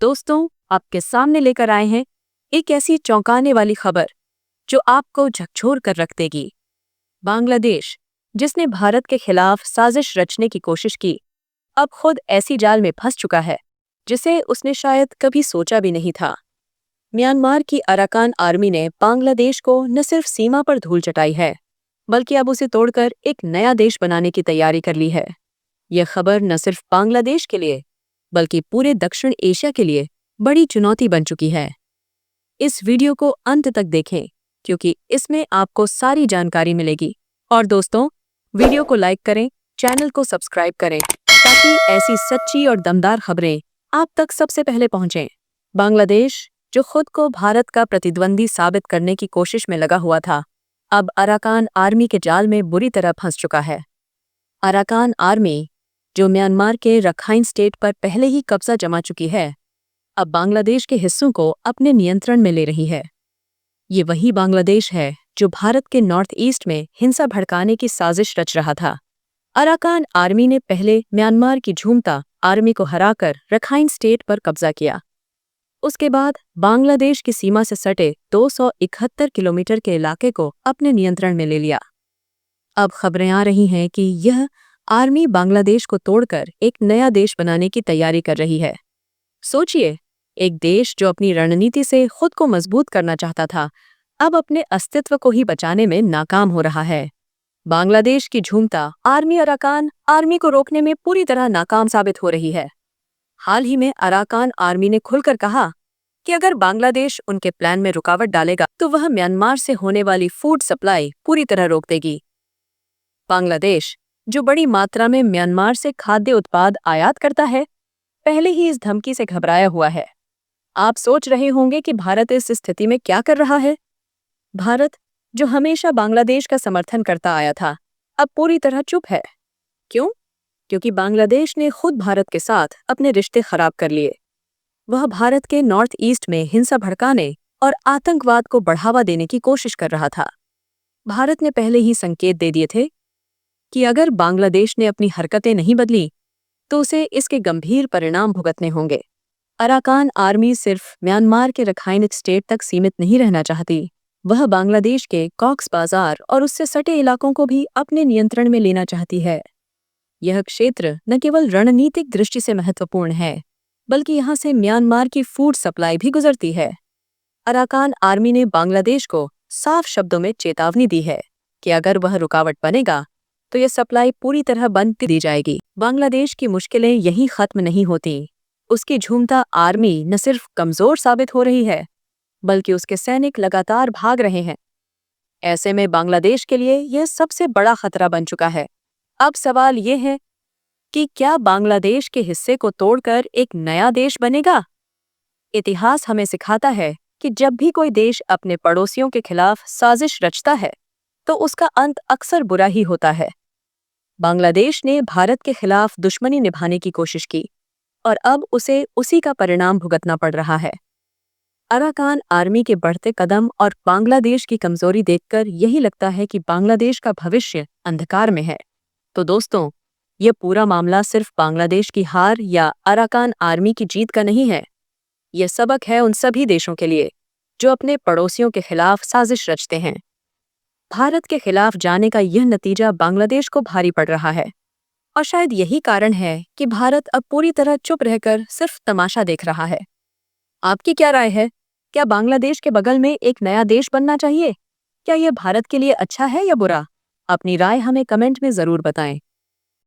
दोस्तों, आपके सामने लेकर आए हैं एक ऐसी चौंकाने वाली खबर जो आपको झकझोर कर रख देगी। बांग्लादेश, जिसने भारत के खिलाफ साजिश रचने की कोशिश की, अब खुद ऐसी जाल में फंस चुका है जिसे उसने शायद कभी सोचा भी नहीं था। म्यांमार की अराकान आर्मी ने बांग्लादेश को न सिर्फ सीमा पर धूल चटाई है, बल्कि अब उसे तोड़कर एक नया देश बनाने की तैयारी कर ली है। यह खबर न सिर्फ बांग्लादेश के लिए बल्कि पूरे दक्षिण एशिया के लिए बड़ी चुनौती बन चुकी है। इस वीडियो को अंत तक देखें क्योंकि इसमें आपको सारी जानकारी मिलेगी। और दोस्तों, वीडियो को लाइक करें, चैनल को सब्सक्राइब करें ताकि ऐसी सच्ची और दमदार खबरें आप तक सबसे पहले पहुंचें। बांग्लादेश, जो खुद को भारत का प्रतिद्वंदी साबित करने की कोशिश में लगा हुआ था, अब अराकान आर्मी के जाल में बुरी तरह फंस चुका है। अराकान आर्मी, जो म्यांमार के रखाइन स्टेट पर पहले ही कब्जा जमा चुकी है, अब बांग्लादेश के हिस्सों को अपने नियंत्रण में ले रही है। ये वही बांग्लादेश है जो भारत के नॉर्थ ईस्ट में हिंसा भड़काने की साजिश रच रहा था। अराकान आर्मी ने पहले म्यांमार की झूमता आर्मी को हराकर रखाइन स्टेट पर कब्जा किया। उसके बाद बांग्लादेश की सीमा से सटे 271 किलोमीटर के इलाके को अपने नियंत्रण में ले लिया। अब खबरें आ रही हैं कि यह आर्मी बांग्लादेश को तोड़कर एक नया देश बनाने की तैयारी कर रही है। सोचिए, एक देश जो अपनी रणनीति से खुद को मजबूत करना चाहता था, अब अपने अस्तित्व को ही बचाने में नाकाम हो रहा है। बांग्लादेश की झूमता आर्मी अराकान आर्मी को रोकने में पूरी तरह नाकाम साबित हो रही है। हाल ही में अराकान आर्मी ने खुलकर कहा कि अगर बांग्लादेश उनके प्लान में रुकावट डालेगा तो वह म्यांमार से होने वाली फूड सप्लाई पूरी तरह रोक देगी। बांग्लादेश, जो बड़ी मात्रा में म्यांमार से खाद्य उत्पाद आयात करता है, पहले ही इस धमकी से घबराया हुआ है। आप सोच रहे होंगे कि भारत इस स्थिति में क्या कर रहा है। भारत, जो हमेशा बांग्लादेश का समर्थन करता आया था, अब पूरी तरह चुप है। क्यों? क्योंकि बांग्लादेश ने खुद भारत के साथ अपने रिश्ते खराब कर लिए। वह भारत के नॉर्थ ईस्ट में हिंसा भड़काने और आतंकवाद को बढ़ावा देने की कोशिश कर रहा था। भारत ने पहले ही संकेत दे दिए थे कि अगर बांग्लादेश ने अपनी हरकतें नहीं बदली तो उसे इसके गंभीर परिणाम भुगतने होंगे। अराकान आर्मी सिर्फ म्यांमार के रखाइन स्टेट तक सीमित नहीं रहना चाहती, वह बांग्लादेश के कॉक्स बाजार और उससे सटे इलाकों को भी अपने नियंत्रण में लेना चाहती है। यह क्षेत्र न केवल रणनीतिक दृष्टि से महत्वपूर्ण है, बल्कि यहाँ से म्यांमार की फूड सप्लाई भी गुजरती है। अराकान आर्मी ने बांग्लादेश को साफ शब्दों में चेतावनी दी है कि अगर वह रुकावट बनेगा तो यह सप्लाई पूरी तरह बंद कर दी जाएगी। बांग्लादेश की मुश्किलें यहीं खत्म नहीं होती। उसकी झूमता आर्मी न सिर्फ कमजोर साबित हो रही है, बल्कि उसके सैनिक लगातार भाग रहे हैं। ऐसे में बांग्लादेश के लिए यह सबसे बड़ा खतरा बन चुका है। अब सवाल ये है कि क्या बांग्लादेश के हिस्से को तोड़कर एक नया देश बनेगा? इतिहास हमें सिखाता है कि जब भी कोई देश अपने पड़ोसियों के खिलाफ साजिश रचता है तो उसका अंत अक्सर बुरा ही होता है। बांग्लादेश ने भारत के खिलाफ दुश्मनी निभाने की कोशिश की और अब उसे उसी का परिणाम भुगतना पड़ रहा है। अराकान आर्मी के बढ़ते कदम और बांग्लादेश की कमजोरी देखकर यही लगता है कि बांग्लादेश का भविष्य अंधकार में है। तो दोस्तों, यह पूरा मामला सिर्फ बांग्लादेश की हार या अराकान आर्मी की जीत का नहीं है। यह सबक है उन सभी देशों के लिए जो अपने पड़ोसियों के खिलाफ साजिश रचते हैं। भारत के खिलाफ जाने का यह नतीजा बांग्लादेश को भारी पड़ रहा है और शायद यही कारण है कि भारत अब पूरी तरह चुप रहकर सिर्फ तमाशा देख रहा है। आपकी क्या राय है? क्या बांग्लादेश के बगल में एक नया देश बनना चाहिए? क्या यह भारत के लिए अच्छा है या बुरा? अपनी राय हमें कमेंट में जरूर बताएं।